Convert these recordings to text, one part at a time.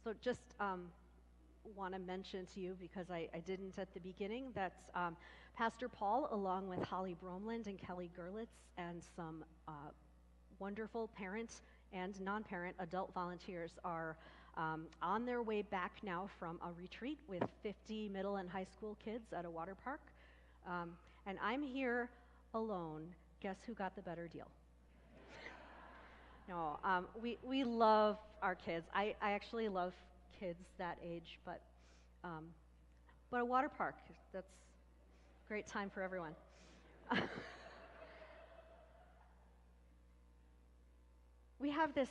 So just want to mention to you, because I didn't at the beginning, that Pastor Paul, along with Holly Bromland and Kelly Gerlitz, and some wonderful parent and non-parent adult volunteers are on their way back now from a retreat with 50 middle and high school kids at a water park. And I'm here alone. Guess who got the better deal? No, we love our kids. I actually love kids that age, but a water park, that's a great time for everyone. We have this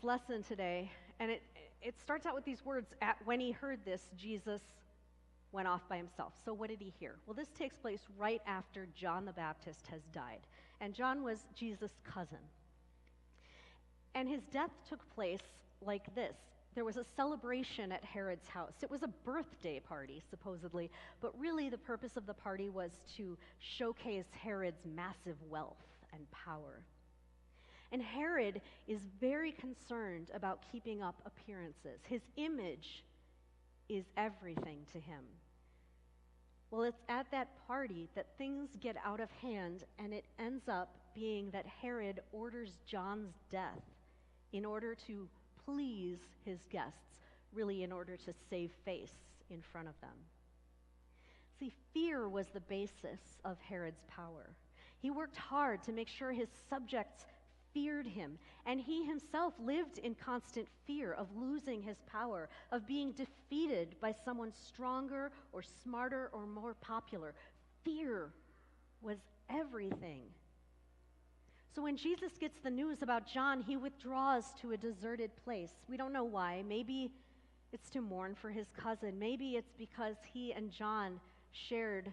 lesson today, and it starts out with these words, when he heard this, Jesus went off by himself. So what did he hear? Well, this takes place right after John the Baptist has died. And John was Jesus' cousin. And his death took place like this. There was a celebration at Herod's house. It was a birthday party, supposedly, but really the purpose of the party was to showcase Herod's massive wealth and power. And Herod is very concerned about keeping up appearances. His image is everything to him. Well, it's at that party that things get out of hand, and it ends up being that Herod orders John's death in order to please his guests, really in order to save face in front of them. See, fear was the basis of Herod's power. He worked hard to make sure his subjects feared him, and he himself lived in constant fear of losing his power, of being defeated by someone stronger or smarter or more popular. Fear was everything. So when Jesus gets the news about John, he withdraws to a deserted place. We don't know why. Maybe it's to mourn for his cousin. Maybe it's because he and John shared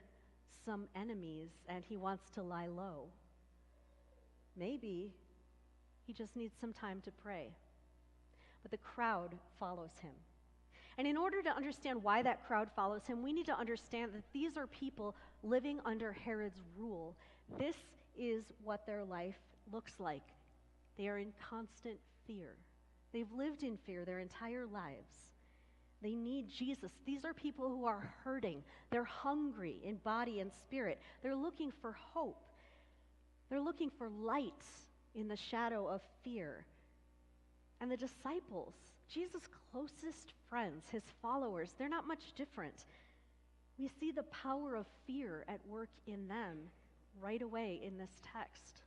some enemies and he wants to lie low. Maybe he just needs some time to pray. But the crowd follows him. And in order to understand why that crowd follows him, we need to understand that these are people living under Herod's rule. This is what their life looks like. They are in constant fear. They've lived in fear their entire lives. They need Jesus. These are people who are hurting. They're hungry in body and spirit. They're looking for hope. They're looking for light in the shadow of fear. And the disciples, Jesus' closest friends, his followers, they're not much different. We see the power of fear at work in them right away in this text.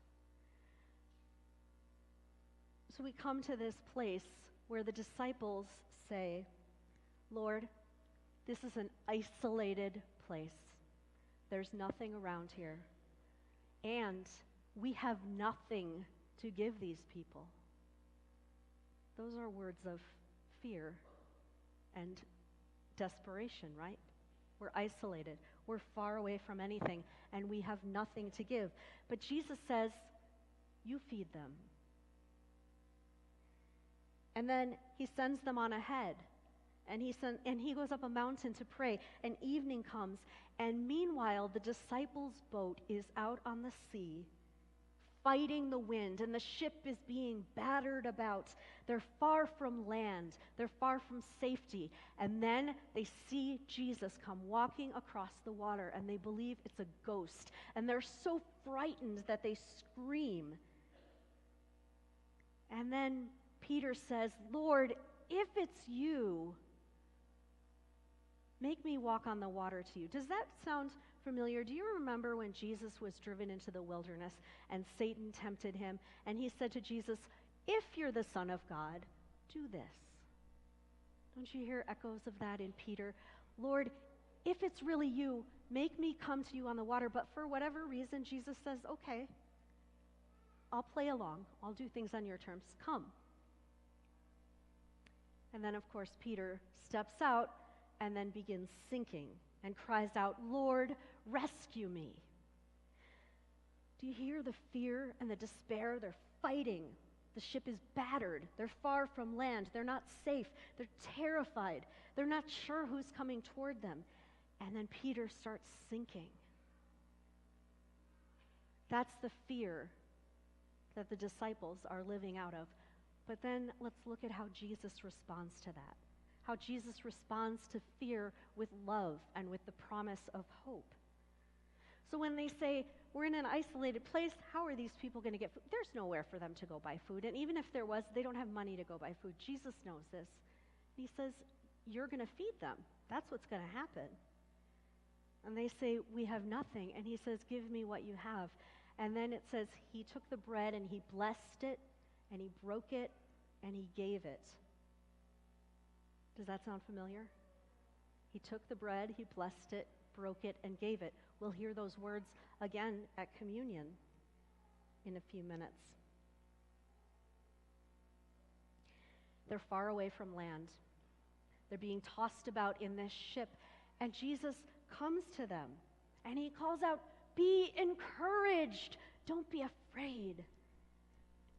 So we come to this place where the disciples say, Lord, this is an isolated place. There's nothing around here. And we have nothing to give these people. Those are words of fear and desperation, right? We're isolated. We're far away from anything, and we have nothing to give. But Jesus says, you feed them. And then he sends them on ahead. And he goes up a mountain to pray. And evening comes. And meanwhile, the disciples' boat is out on the sea, fighting the wind. And the ship is being battered about. They're far from land. They're far from safety. And then they see Jesus come walking across the water. And they believe it's a ghost. And they're so frightened that they scream. And then Peter says, Lord, if it's you, make me walk on the water to you. Does that sound familiar? Do you remember when Jesus was driven into the wilderness and Satan tempted him? And he said to Jesus, if you're the Son of God, do this. Don't you hear echoes of that in Peter? Lord, if it's really you, make me come to you on the water. But for whatever reason, Jesus says, okay, I'll play along. I'll do things on your terms. Come. And then, of course, Peter steps out and then begins sinking and cries out, Lord, rescue me. Do you hear the fear and the despair? They're fighting. The ship is battered. They're far from land. They're not safe. They're terrified. They're not sure who's coming toward them. And then Peter starts sinking. That's the fear that the disciples are living out of. But then let's look at how Jesus responds to that. how Jesus responds to fear with love and with the promise of hope. So when they say, we're in an isolated place, how are these people going to get food? There's nowhere for them to go buy food. And even if there was, they don't have money to go buy food. Jesus knows this. He says, you're going to feed them. That's what's going to happen. And they say, we have nothing. And he says, give me what you have. And then it says, he took the bread and he blessed it, and he broke it, and he gave it. Does that sound familiar? He took the bread, he blessed it, broke it, and gave it. We'll hear those words again at communion in a few minutes. They're far away from land. They're being tossed about in this ship, and Jesus comes to them, and he calls out, be encouraged. Don't be afraid.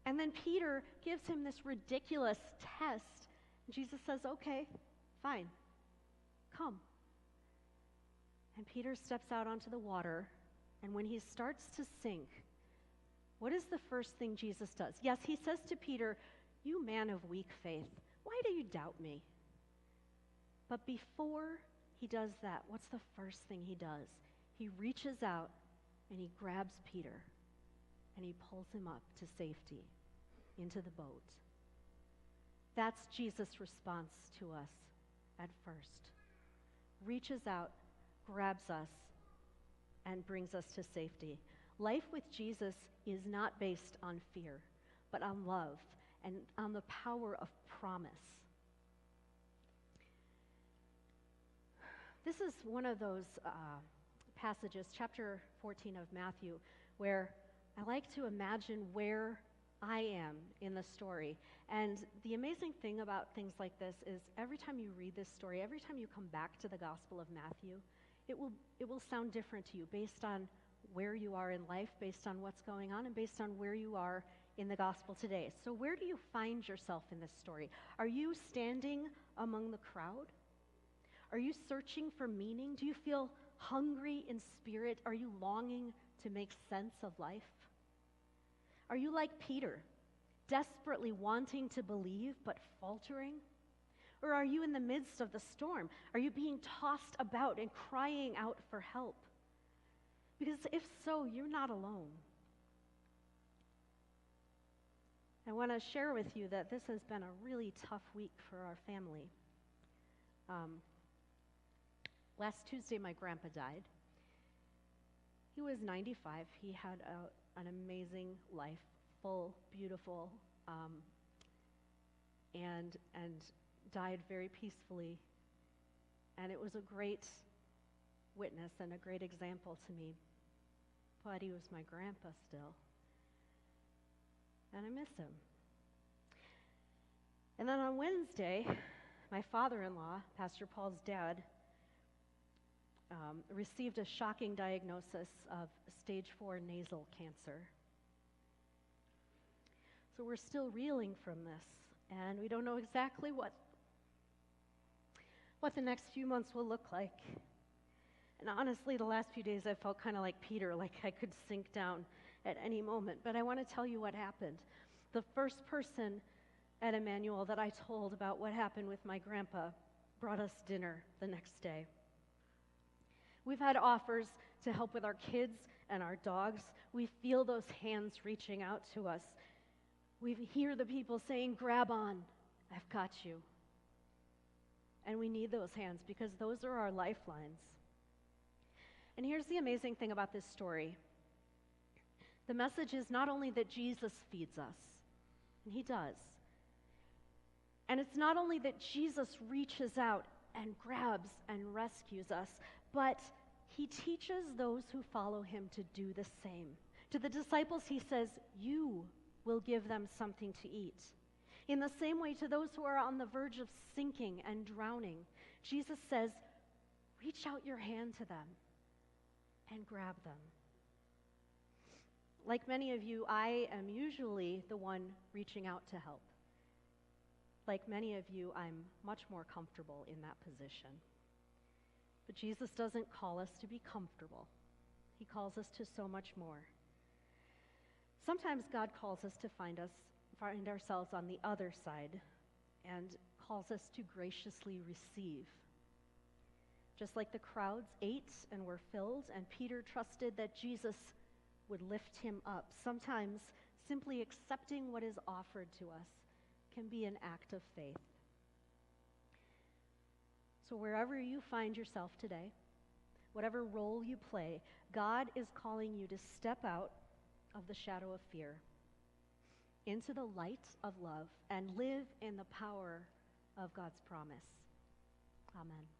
And then Peter gives him this ridiculous test. Jesus says, okay, fine, come. And Peter steps out onto the water, and when he starts to sink, what is the first thing Jesus does? Yes, he says to Peter, you man of weak faith, why do you doubt me? But before he does that, what's the first thing he does? He reaches out and he grabs Peter and he pulls him up to safety into the boat. That's Jesus' response to us at first. Reaches out, grabs us, and brings us to safety. Life with Jesus is not based on fear, but on love and on the power of promise. This is one of those passages, chapter 14 of Matthew, where I like to imagine where I am in the story. And the amazing thing about things like this is every time you read this story, every time you come back to the Gospel of Matthew, it will sound different to you based on where you are in life, based on what's going on, and based on where you are in the gospel today. So where do you find yourself in this story? Are you standing among the crowd? Are you searching for meaning? Do you feel hungry in spirit? Are you longing to make sense of life? Are you like Peter, desperately wanting to believe but faltering? Or are you in the midst of the storm? Are you being tossed about and crying out for help? Because if so, you're not alone. I want to share with you that this has been a really tough week for our family. Last Tuesday, my grandpa died. He was 95. He had an amazing life, full, beautiful, and died very peacefully. And it was a great witness and a great example to me. But he was my grandpa still. And I miss him. And then on Wednesday, my father-in-law, Pastor Paul's dad, received a shocking diagnosis of stage 4 nasal cancer. So we're still reeling from this, and we don't know exactly what the next few months will look like. And honestly, the last few days I felt kind of like Peter, like I could sink down at any moment. But I want to tell you what happened. The first person at Emmanuel that I told about what happened with my grandpa brought us dinner the next day. We've had offers to help with our kids and our dogs. We feel those hands reaching out to us. We hear the people saying, grab on, I've got you. And we need those hands because those are our lifelines. And here's the amazing thing about this story. The message is not only that Jesus feeds us, and he does. And it's not only that Jesus reaches out and grabs and rescues us, but he teaches those who follow him to do the same. To the disciples, he says, you will give them something to eat. In the same way, to those who are on the verge of sinking and drowning, Jesus says, reach out your hand to them and grab them. Like many of you, I am usually the one reaching out to help. Like many of you, I'm much more comfortable in that position. But Jesus doesn't call us to be comfortable. He calls us to so much more. Sometimes God calls us to find ourselves on the other side and calls us to graciously receive. Just like the crowds ate and were filled, and Peter trusted that Jesus would lift him up, sometimes simply accepting what is offered to us can be an act of faith. So wherever you find yourself today, whatever role you play, God is calling you to step out of the shadow of fear into the light of love and live in the power of God's promise. Amen.